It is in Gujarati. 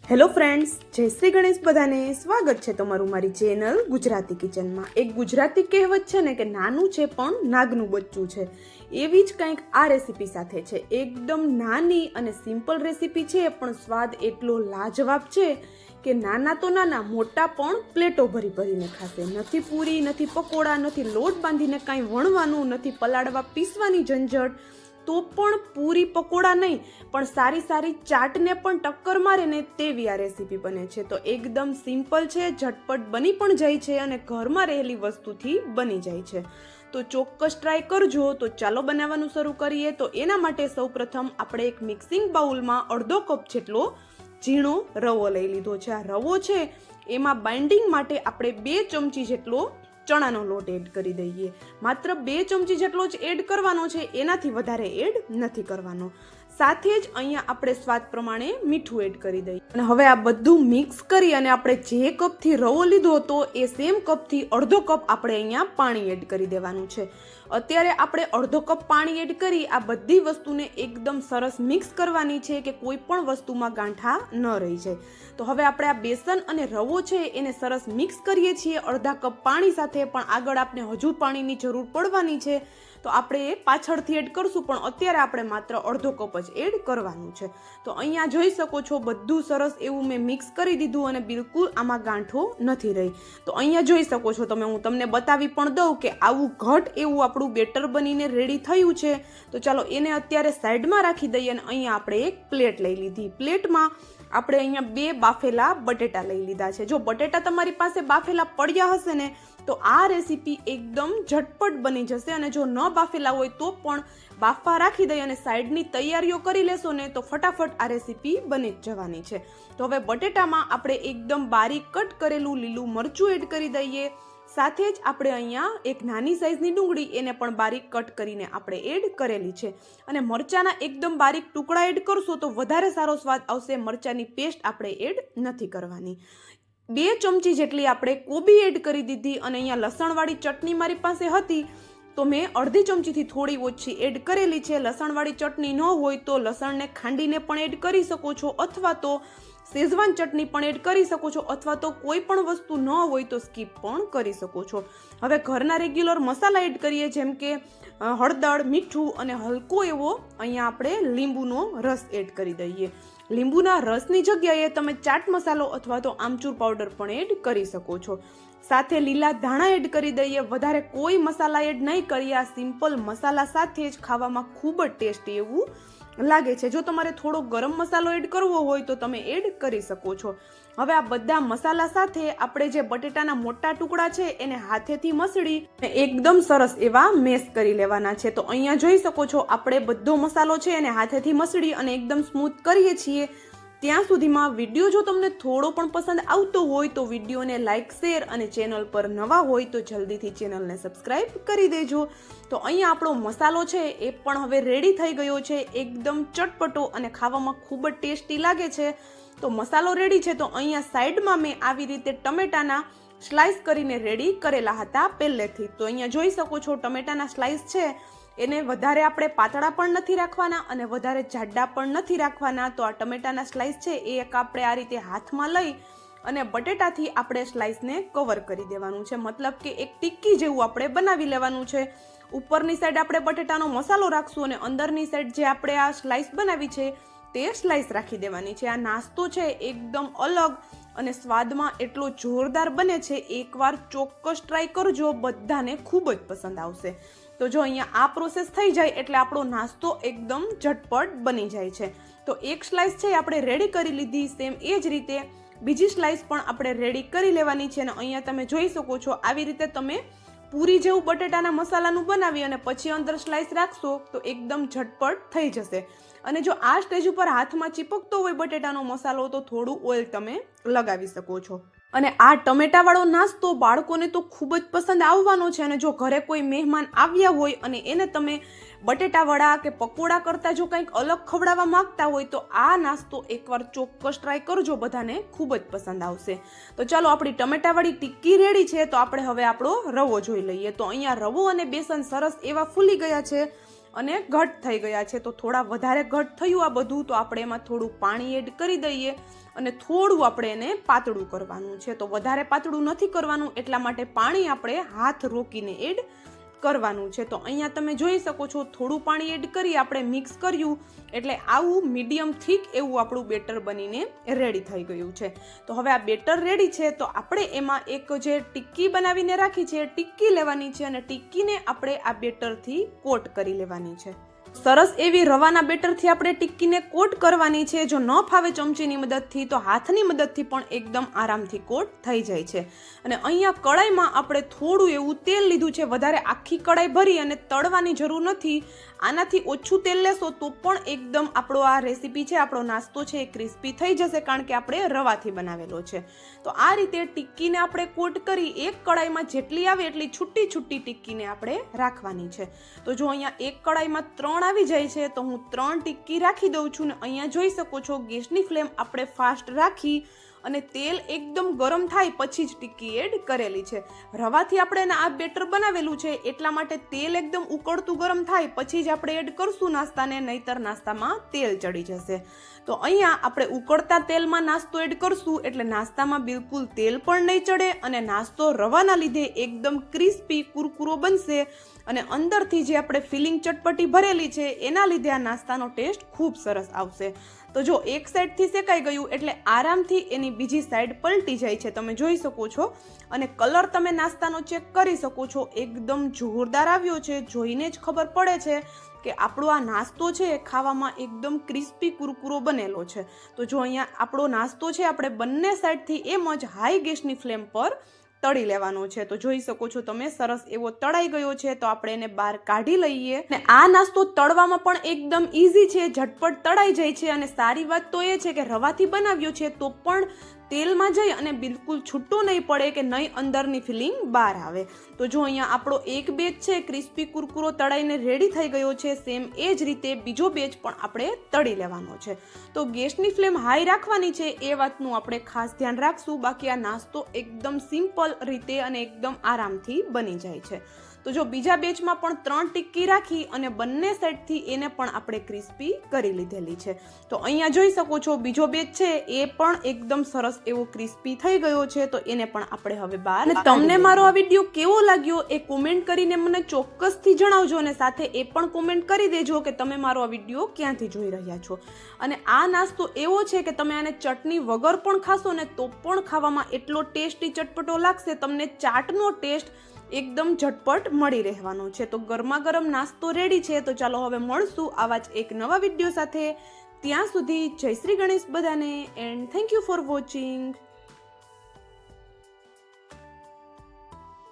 હેલો ફ્રેન્ડ્સ, જય શ્રી ગણેશ. બધાને સ્વાગત છે તમારું મારી ચેનલ ગુજરાતી કિચનમાં. એક ગુજરાતી કહેવત છે ને કે નાનું છે પણ નાગનું બચ્ચું છે, એવી જ કંઈક આ રેસીપી સાથે છે. એકદમ નાની અને સિમ્પલ રેસીપી છે, પણ સ્વાદ એટલો લાજવાબ છે કે નાના તો નાના, મોટા પણ પ્લેટો ભરી ભરીને ખાશે. નથી પૂરી, નથી પકોડા, નથી લોટ બાંધીને કાંઈ વણવાનું, નથી પલાળવા પીસવાની ઝંઝટ, તો પણ પૂરી પકોડા નહીં પણ સારી સારી ચાટને પણ ટક્કર મારે ને તેવી આ રેસીપી બને છે. તો એકદમ સિમ્પલ છે, ઝટપટ બની પણ જાય છે અને ઘરમાં રહેલી વસ્તુથી બની જાય છે. તો ચોક્કસ ટ્રાય કરજો. તો ચાલો બનાવવાનું શરૂ કરીએ. તો એના માટે સૌપ્રથમ આપણે એક મિક્સિંગ બાઉલમાં અડધો કપ જેટલો ઝીણો રવો લઈ લીધો છે. આ રવો છે એમાં બાઇન્ડિંગ માટે આપણે 2 ચમચી જેટલો ચણાનો લોટ એડ કરી દઈએ. માત્ર 2 ચમચી જેટલો જ એડ કરવાનો છે, એનાથી વધારે એડ નથી કરવાનો. સાથે જ અહીંયા આપણે સ્વાદ પ્રમાણે મીઠું એડ કરી દઈએ. અને હવે આ બધું મિક્સ કરી અને આપણે જે કપથી રવો લીધો હતો એ સેમ કપથી અડધો કપ આપણે અહીંયા પાણી એડ કરી દેવાનું છે. અત્યારે આપણે અડધો કપ પાણી એડ કરી આ બધી વસ્તુને એકદમ સરસ મિક્સ કરવાની છે કે કોઈ પણ વસ્તુમાં ગાંઠા ન રહી જાય. તો હવે આપણે આ બેસન અને રવો છે એને સરસ મિક્સ કરીએ છીએ અડધા કપ પાણી સાથે, પણ આગળ આપણે હજુ પાણીની જરૂર પડવાની છે તો આપણે એ પાછળથી એડ કરશું, પણ અત્યારે આપણે માત્ર અડધો કપ જ એડ કરવાનું છે. તો અહીંયા જોઈ શકો છો બધું સરસ એવું મેં મિક્સ કરી દીધું અને બિલકુલ આમાં ગાંઠો નથી રહી. તો અહીંયા જોઈ શકો છો તમે, હું તમને બતાવી પણ દઉં કે આવું ઘટ એવું આપણું બેટર બનીને રેડી થયું છે. તો ચાલો એને અત્યારે સાઈડમાં રાખી દઈએ અને અહીંયા આપણે એક પ્લેટ લઈ લીધી. પ્લેટમાં આપણે અહીંયા 2 બાફેલા બટેટા લઈ લીધા છે. જો બટેટા તમારી પાસે બાફેલા પડ્યા હશે ને તો આ રેસીપી એકદમ ઝટપટ બની જશે, અને જો ન બાફેલા હોય તો પણ બાફવા રાખી દઈ અને સાઈડની તૈયારીઓ કરી લેશો ને તો ફટાફટ આ રેસીપી બની જ જવાની છે. તો હવે બટેટામાં આપણે એકદમ બારીક કટ કરેલું લીલું મરચું એડ કરી દઈએ. સાથે જ આપણે અહીંયા એક નાની સાઈઝની ડુંગળી એને પણ બારીક કટ કરીને આપણે એડ કરેલી છે. અને મરચાના એકદમ બારીક ટુકડા એડ કરશો તો વધારે સારો સ્વાદ આવશે. મરચાની પેસ્ટ આપણે એડ નથી કરવાની. 2 ચમચી જેટલી આપણે કોબી એડ કરી દીધી. અને અહીંયા લસણવાળી ચટણી મારી પાસે હતી તો મેં અડધી ચમચીથી થોડી ઓછી એડ કરેલી છે. લસણવાળી ચટણી ન હોય તો લસણને ખાંડીને પણ એડ કરી શકો છો, અથવા તો શેઝવાન ચટણી પણ એડ કરી શકો છો, અથવા તો કોઈ પણ વસ્તુ ન હોય તો સ્કીપ પણ કરી શકો છો. હવે ઘરના રેગ્યુલર મસાલા એડ કરીએ, જેમ કે હળદર, મીઠું અને હલકો એવો અહીંયા આપણે લીંબુનો રસ એડ કરી દઈએ. લીંબુના રસની જગ્યાએ તમે ચાટ મસાલો અથવા તો આમચૂર પાવડર પણ એડ કરી શકો છો. સાથે લીલા ધાણા એડ કરી દઈએ. વધારે કોઈ મસાલા એડ નહીં કરીએ. આ સિમ્પલ મસાલા સાથે જ ખાવામાં ખૂબ જ ટેસ્ટી એવું લાગે છે. જો તમારે થોડો ગરમ મસાલો એડ કરવો હોય તો તમે એડ કરી શકો છો. હવે આ બધા મસાલા સાથે આપણે જે બટેટાના મોટા ટુકડા છે એને હાથેથી મસળી એકદમ સરસ એવા મેશ કરી લેવાના છે. તો અહીંયા જોઈ શકો છો આપણે બધો મસાલો છે એને હાથેથી મસળી અને એકદમ સ્મૂથ કરીએ છીએ. ત્યાં સુધીમાં વિડીયો જો તમને થોડો પણ પસંદ આવતો હોય તો વિડીયોને લાઇક, શેર અને ચેનલ પર નવા હોય તો જલ્દીથી ચેનલને સબસ્ક્રાઇબ કરી દેજો. તો અહીંયા આપણો મસાલો છે એ પણ હવે રેડી થઈ ગયો છે. એકદમ ચટપટો અને ખાવામાં ખૂબ જ ટેસ્ટી લાગે છે. તો મસાલો રેડી છે. તો અહીંયા સાઈડમાં મેં આવી રીતે ટમેટાના સ્લાઇસ કરીને રેડી કરેલા હતા પહેલેથી. તો અહીંયા જોઈ શકો છો ટમેટાના સ્લાઇસ છે એને વધારે આપણે પાતળા પણ નથી રાખવાના અને વધારે જાડા પણ નથી રાખવાના. તો આ ટમેટાના સ્લાઇસ છે એ એક આપણે આ રીતે હાથમાં લઈ અને બટેટાથી આપણે સ્લાઇસને કવર કરી દેવાનું છે. મતલબ કે એક ટિક્કી જેવું આપણે બનાવી લેવાનું છે. ઉપરની સાઈડ આપણે બટેટાનો મસાલો રાખશું અને અંદરની સાઈડ જે આપણે આ સ્લાઇસ બનાવી છે તે સ્લાઇસ રાખી દેવાની છે. આ નાસ્તો છે એકદમ અલગ અને સ્વાદમાં એટલો જોરદાર બને છે. એકવાર ચોક્કસ ટ્રાય કરજો, બધાને ખૂબ જ પસંદ આવશે. તો જો અહીંયા આ પ્રોસેસ થઈ જાય એટલે આપણો નાસ્તો એકદમ ઝટપટ બની જાય છે. તો એક સ્લાઇસ છે આપણે રેડી કરી લીધી. સેમ એ જ રીતે બીજી સ્લાઇસ પણ આપણે રેડી કરી લેવાની છે. અને અહીંયા તમે જોઈ શકો છો આવી રીતે તમે પૂરી જેવું બટેટાના મસાલાનું બનાવી અને પછી અંદર સ્લાઇસ રાખશો તો એકદમ ઝટપટ થઈ જશે. અને જો આ સ્ટેજ ઉપર હાથમાં ચીપકતો હોય બટેટાનો મસાલો તો થોડું ઓઇલ તમે લગાવી શકો છો. અને આ ટમેટાવાળો નાસ્તો બાળકોને તો ખૂબ જ પસંદ આવવાનો છે. અને જો ઘરે કોઈ મહેમાન આવ્યા હોય અને એને તમે બટેટાવડા કે પકોડા કરતાં જો કંઈક અલગ ખવડાવવા માંગતા હોય તો આ નાસ્તો એકવાર ચોક્કસ ટ્રાય કરજો, બધાને ખૂબ જ પસંદ આવશે. તો ચાલો આપણી ટમેટાવાળી ટિક્કી રેડી છે. તો આપણે હવે આપણો રવો જોઈ લઈએ. તો અહીંયા રવો અને બેસન સરસ એવા ફૂલી ગયા છે. અને ઘટ થઈ ગયા છે. તો થોડા વધારે ઘટ થયું આ બધું તો આપણે એમાં થોડું પાણી એડ કરી દઈએ અને થોડું આપણે એને પાતળું કરવાનું છે. તો વધારે પાતળું નથી કરવાનું, એટલા માટે પાણી આપણે હાથ રોકીને એડ કરવાનું છે. તો અહીંયા તમે જોઈ શકો છો થોડું પાણી એડ કરી આપણે મિક્સ કર્યું એટલે આવું મીડિયમ થીક એવું આપણું બેટર બનીને રેડી થઈ ગયું છે. તો હવે આ બેટર રેડી છે તો આપણે એમાં એક જે ટિક્કી બનાવીને રાખી છે ટિક્કી લેવાની છે અને ટિક્કીને આપણે આ બેટરથી કોટ કરી લેવાની છે. સરસ એવી રવાના બેટરથી આપણે ટિક્કીને કોટ કરવાની છે. જો ન ફાવે ચમચીની મદદથી તો હાથની મદદથી પણ એકદમ આરામથી કોટ થઈ જાય છે. અને અહીંયા કડાઈમાં આપણે થોડું એવું તેલ લીધું છે. વધારે આખી કડાઈ ભરી અને તળવાની જરૂર નથી. આનાથી ઓછું તેલ લેશો તો પણ એકદમ આપણો આ રેસીપી છે, આપણો નાસ્તો છે એ ક્રિસ્પી થઈ જશે, કારણ કે આપણે રવાથી બનાવેલો છે. તો આ રીતે ટિક્કીને આપણે કોટ કરી એક કડાઈમાં જેટલી આવે એટલી છૂટી છૂટી ટિક્કીને આપણે રાખવાની છે. તો જો અહીંયા એક કડાઈમાં 3 આવી જાય છે તો હું 3 ટિક્કી રાખી દઉં છું. ને અહીંયા જોઈ શકો છો ગેસની ફ્લેમ આપણે ફાસ્ટ રાખી અને તેલ એકદમ ગરમ થાય પછી જ ટિક્કી એડ કરેલી છે. રવાથી આપણે આ બેટર બનાવેલું છે એટલા માટે તેલ એકદમ ઉકળતું ગરમ થાય પછી જ આપણે એડ કરશું નાસ્તાને, નહીતર નાસ્તામાં તેલ ચડી જશે. તો અહીંયા આપણે ઉકળતા તેલમાં નાસ્તો એડ કરશું એટલે નાસ્તામાં બિલકુલ તેલ પણ નહીં ચડે અને નાસ્તો રવાના લીધે એકદમ ક્રિસ્પી કુરકુરો બનશે અને અંદરથી જે આપણે ફિલિંગ ચટપટી ભરેલી છે એના લીધે આ નાસ્તાનો ટેસ્ટ ખૂબ સરસ આવશે. તો જો એક સાઈડથી શેકાઈ ગયું એટલે આરામથી એની બીજી સાઈડ પલટી જાય છે, તમે જોઈ શકો છો. અને કલર તમે નાસ્તાનો ચેક કરી શકો છો, એકદમ જોરદાર આવ્યો છે. જોઈને જ ખબર પડે છે કે આપણો આ નાસ્તો છે એ ખાવામાં એકદમ ક્રિસ્પી કુરકુરો બનેલો છે. તો જો અહીંયા આપણો નાસ્તો છે આપણે બંને સાઈડથી એમ જ હાઈ ગેસની ફ્લેમ પર તળી લેવાનો છે. તો જોઈ શકો છો તમે સરસ એવો તળાઈ ગયો છે. તો આપણે એને બહાર કાઢી લઈએ. ને આ નાસ્તો તળવામાં પણ એકદમ ઈઝી છે, ઝટપટ તળાઈ જાય છે. અને સારી વાત તો એ છે કે રવાથી બનાવ્યો છે તો પણ તેલમાં જઈ અને બિલકુલ છૂટું નહીં પડે કે નહીં અંદરની ફિલિંગ બહાર આવે. તો જો અહીંયા આપણો એક બેચ છે ક્રિસ્પી કુરકુરો તળાઈને રેડી થઈ ગયો છે. સેમ એ જ રીતે બીજો બેચ પણ આપણે તળી લેવાનો છે. તો ગેસની ફ્લેમ હાઈ રાખવાની છે એ વાતનું આપણે ખાસ ધ્યાન રાખશું. બાકી આ નાસ્તો એકદમ સિમ્પલ રીતે અને એકદમ આરામથી બની જાય છે. તો જો બીજા બેચમાં પણ 3 ટિક્કી રાખી અને બંને સાઈડથી એને પણ આપણે ક્રિસ્પી કરી લીધેલી છે. તો અહીંયા જોઈ શકો છો બીજો બેચ છે એ પણ એકદમ સરસ એવો ક્રિસ્પી થઈ ગયો છે. તો એને પણ આપણે હવે બહાર. અને તમને મારો આ વિડીયો કેવો લાગ્યો એ કોમેન્ટ કરીને મને ચોક્કસથી જણાવજો અને સાથે એ પણ કોમેન્ટ કરી દેજો કે તમે મારો આ વિડીયો ક્યાંથી જોઈ રહ્યા છો. અને આ નાસ્તો એવો છે કે તમે આને ચટણી વગર પણ ખાશો ને તો પણ ખાવામાં એટલો ટેસ્ટી ચટપટો લાગશે. તમને ચાટનો ટેસ્ટ એકદમ ઝટપટ મળી રહેવાનો છે. તો ગરમા ગરમ નાસ્તો રેડી છે. તો ચાલો હવે મળશું આવા જ એક નવા વિડીયો સાથે. ત્યાં સુધી જય શ્રી ગણેશ બધાને and thank you for watching.